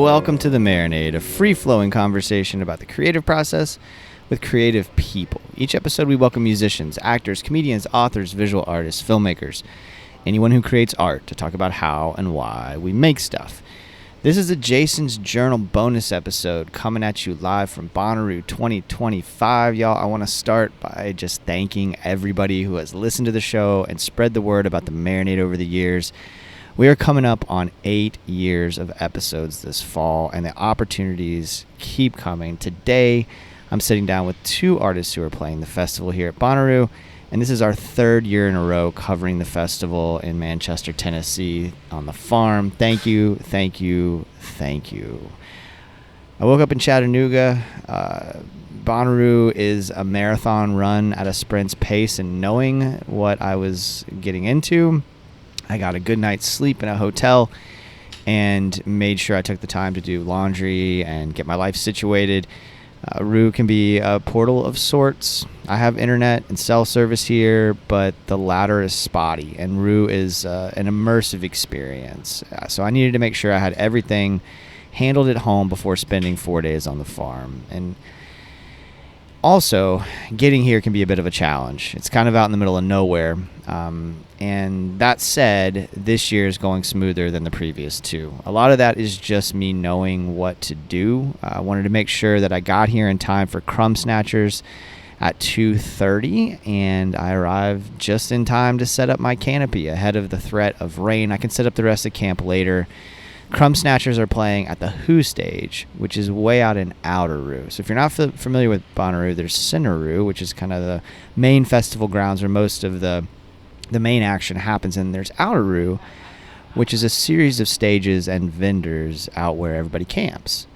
Welcome to The Marinade, a free-flowing conversation about the creative process with creative people. Each episode we welcome musicians, actors, comedians, authors, visual artists, filmmakers, anyone who creates art to talk about how and why we make stuff. This is a Jason's Journal bonus episode coming at you live from Bonnaroo 2025. Y'all, I want to start by just thanking everybody who has listened to the show and spread the word about The Marinade over the years. We are coming up on 8 years of episodes this fall, and the opportunities keep coming. Today, I'm sitting down with two artists who are playing the festival here at Bonnaroo, and this is our third year in a row covering the festival in Manchester, Tennessee on the farm. Thank you, thank you, thank you. I woke up in Chattanooga. Bonnaroo is a marathon run at a sprint's pace, and knowing what I was getting into, I got a good night's sleep in a hotel and made sure I took the time to do laundry and get my life situated. Roo can be a portal of sorts. I have internet and cell service here, but the latter is spotty, and Roo is an immersive experience. So I needed to make sure I had everything handled at home before spending 4 days on the farm. And also, getting here can be a bit of a challenge. It's kind of out in the middle of nowhere. And that said, this year is going smoother than the previous two. A lot of that is just me knowing what to do. I wanted to make sure that I got here in time for Crumb Snatchers at 2:30, and I arrived just in time to set up my canopy ahead of the threat of rain. I can set up the rest of camp later. Crumb Snatchers are playing at the Who stage, which is way out in Outeroo. So if you're not familiar with Bonnaroo, there's Cinderoo, which is kind of the main festival grounds where most of the main action happens, and there's Outeroo, which is a series of stages and vendors out where everybody camps.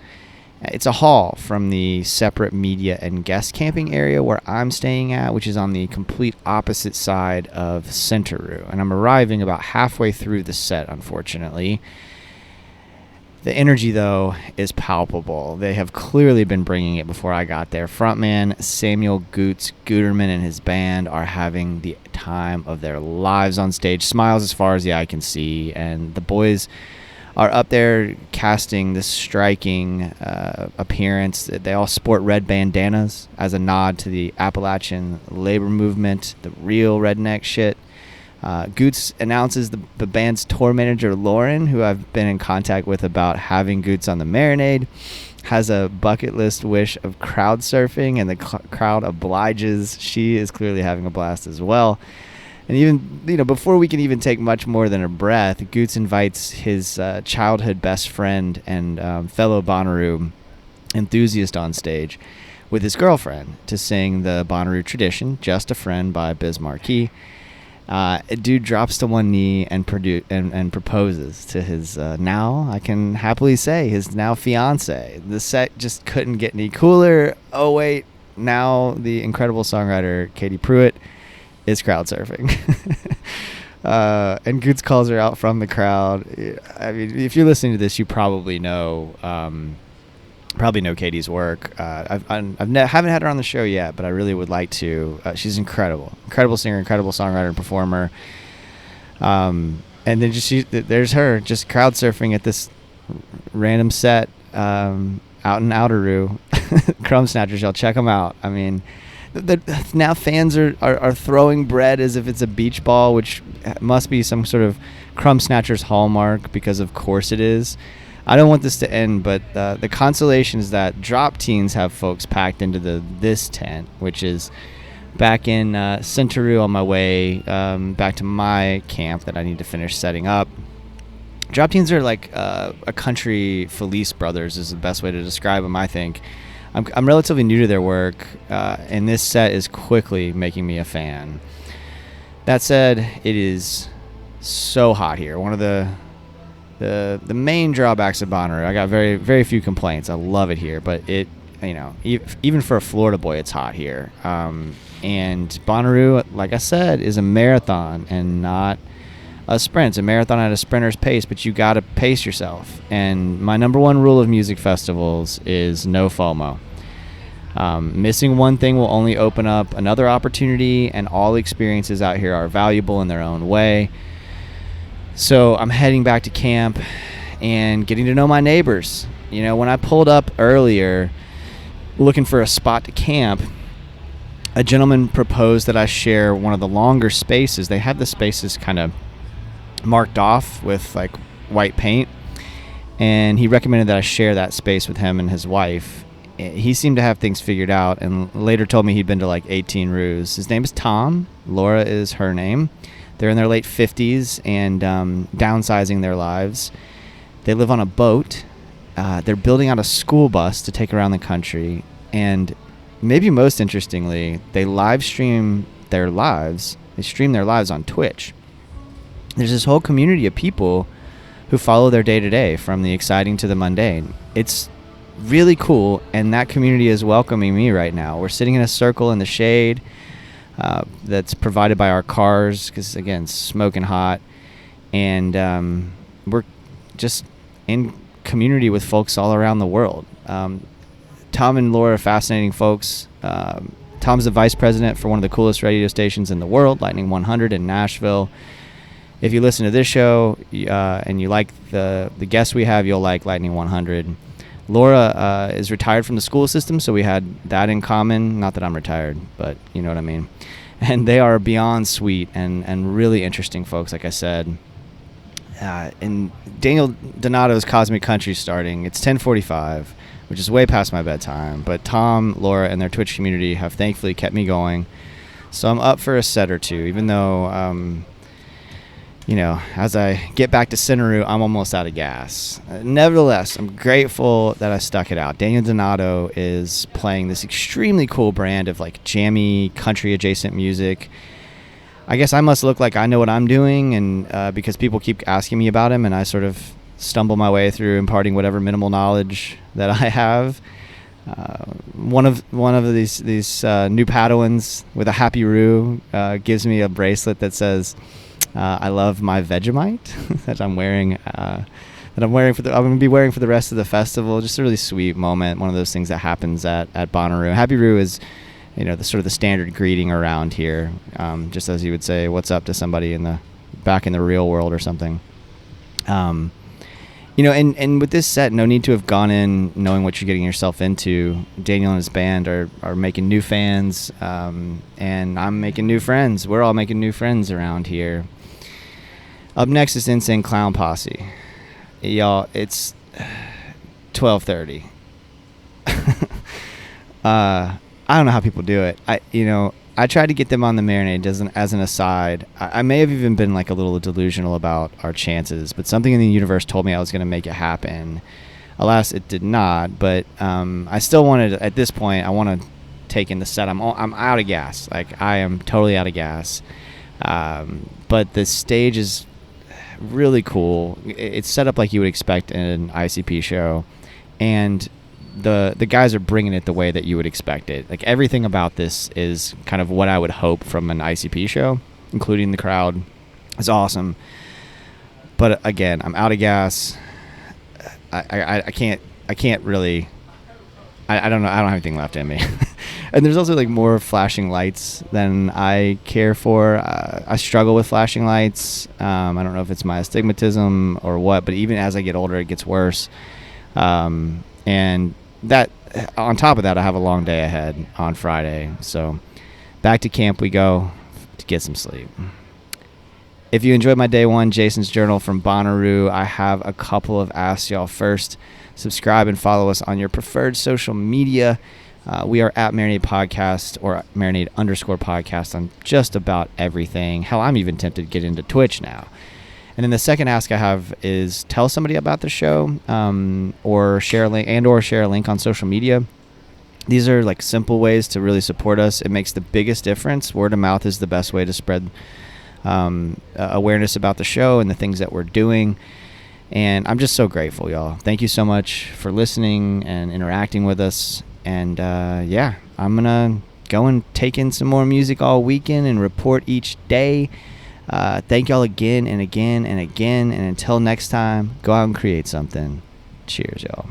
It's a haul from the separate media and guest camping area where I'm staying at, which is on the complete opposite side of Cinderoo. And I'm arriving about halfway through the set, unfortunately. The energy, though, is palpable. They have clearly been bringing it before I got there. Frontman Samuel Goots Guterman and his band are having the time of their lives on stage. Smiles as far as the eye can see. And the boys are up there casting this striking appearance. They all sport red bandanas as a nod to the Appalachian labor movement, the real redneck shit. Goots announces the band's tour manager, Lauren, who I've been in contact with about having Goots on the Marinade, has a bucket list wish of crowdsurfing, and the crowd obliges. She is clearly having a blast as well. And even, before we can even take much more than a breath, Goots invites his childhood best friend and fellow Bonnaroo enthusiast on stage with his girlfriend to sing the Bonnaroo tradition, Just a Friend by Biz Markie. A dude drops to one knee and proposes to his now, I can happily say, his now fiance. The set just couldn't get any cooler. Oh wait, now the incredible songwriter Katie Pruitt is crowdsurfing. And Goots calls her out from the crowd. I mean, if you're listening to this, you probably know Katie's work. Haven't had her on the show yet, but I really would like to. She's incredible singer, incredible songwriter and performer. And then there's her just crowd surfing at this random set out in Outeroo. Crumb Snatchers, y'all check them out. I mean, now fans are throwing bread as if it's a beach ball, which must be some sort of Crumb Snatchers hallmark, because of course it is. I don't want this to end, but the consolation is that Drop Teens have folks packed into this tent, which is back in Cinderoo on my way back to my camp that I need to finish setting up. Drop Teens are like a country Felice Brothers is the best way to describe them, I think. I'm relatively new to their work, and this set is quickly making me a fan. That said, it is so hot here. One of the main drawbacks of Bonnaroo, I got very, very few complaints. I love it here, but even for a Florida boy, it's hot here. And Bonnaroo, like I said, is a marathon and not a sprint. It's a marathon at a sprinter's pace, but you got to pace yourself. And my number one rule of music festivals is no FOMO. Missing one thing will only open up another opportunity, and all experiences out here are valuable in their own way. So I'm heading back to camp, and getting to know my neighbors. When I pulled up earlier looking for a spot to camp, a gentleman proposed that I share one of the longer spaces. They have the spaces kind of marked off with like white paint, and he recommended that I share that space with him and his wife. He seemed to have things figured out, and later told me he'd been to like 18 roos. His name is Tom. Laura is her name. They're in their late 50s and downsizing their lives. They live on a boat. They're building out a school bus to take around the country, and maybe most interestingly, they live stream their lives. They stream their lives on Twitch. There's this whole community of people who follow their day-to-day, from the exciting to the mundane. It's really cool, and that community is welcoming me right now. We're sitting in a circle in the shade that's provided by our cars, because, again, it's smoking hot, and we're just in community with folks all around the world. Tom and Laura are fascinating folks. Tom's the vice president for one of the coolest radio stations in the world, Lightning 100 in Nashville. If you listen to this show and you like the guests we have, you'll like Lightning 100. Laura is retired from the school system, so we had that in common. Not that I'm retired, but you know what I mean. And they are beyond sweet and really interesting folks, like I said. And Daniel Donato's Cosmic Country starting. It's 10:45, which is way past my bedtime. But Tom, Laura, and their Twitch community have thankfully kept me going. So I'm up for a set or two, even though... as I get back to Bonnaroo, I'm almost out of gas. Nevertheless, I'm grateful that I stuck it out. Daniel Donato is playing this extremely cool brand of like jammy country adjacent music. I guess I must look like I know what I'm doing, and because people keep asking me about him, and I sort of stumble my way through imparting whatever minimal knowledge that I have. One of these new Padawans with a happy roo gives me a bracelet that says, I love my Vegemite that I'm wearing. I'm going to be wearing for the rest of the festival. Just a really sweet moment. One of those things that happens at Bonnaroo. Happy Roo is, the sort of the standard greeting around here. Just as you would say, "What's up" to somebody back in the real world or something. And with this set, no need to have gone in knowing what you're getting yourself into. Daniel and his band are making new fans, and I'm making new friends. We're all making new friends around here. Up next is Insane Clown Posse. Y'all, it's 12:30. I don't know how people do it. I tried to get them on the marinade as an aside. I may have even been like a little delusional about our chances, but something in the universe told me I was going to make it happen. Alas, it did not. But I still wanted. At this point, I want to take in the set. I'm out of gas. Like, I am totally out of gas. But the stage is really cool. It's set up like you would expect in an ICP show, and the guys are bringing it the way that you would expect it. Like, everything about this is kind of what I would hope from an ICP show, including the crowd. It's awesome. But again, I'm out of gas. I can't really. I don't know. I don't have anything left in me. And there's also like more flashing lights than I care for. I struggle with flashing lights. I don't know if it's my astigmatism or what, but even as I get older, it gets worse. And that, on top of that, I have a long day ahead on Friday. So back to camp we go to get some sleep. If you enjoyed my day one Jason's Journal from Bonnaroo, I have a couple of asks y'all. First, subscribe and follow us on your preferred social media. We are at Marinade Podcast or Marinade_podcast on just about everything. Hell, I'm even tempted to get into Twitch now. And then the second ask I have is tell somebody about the show, or share a link on social media. These are like simple ways to really support us. It makes the biggest difference. Word of mouth is the best way to spread awareness about the show and the things that we're doing. And I'm just so grateful, y'all. Thank you so much for listening and interacting with us. And I'm going to go and take in some more music all weekend and report each day. Thank y'all again and again and again. And until next time, go out and create something. Cheers, y'all.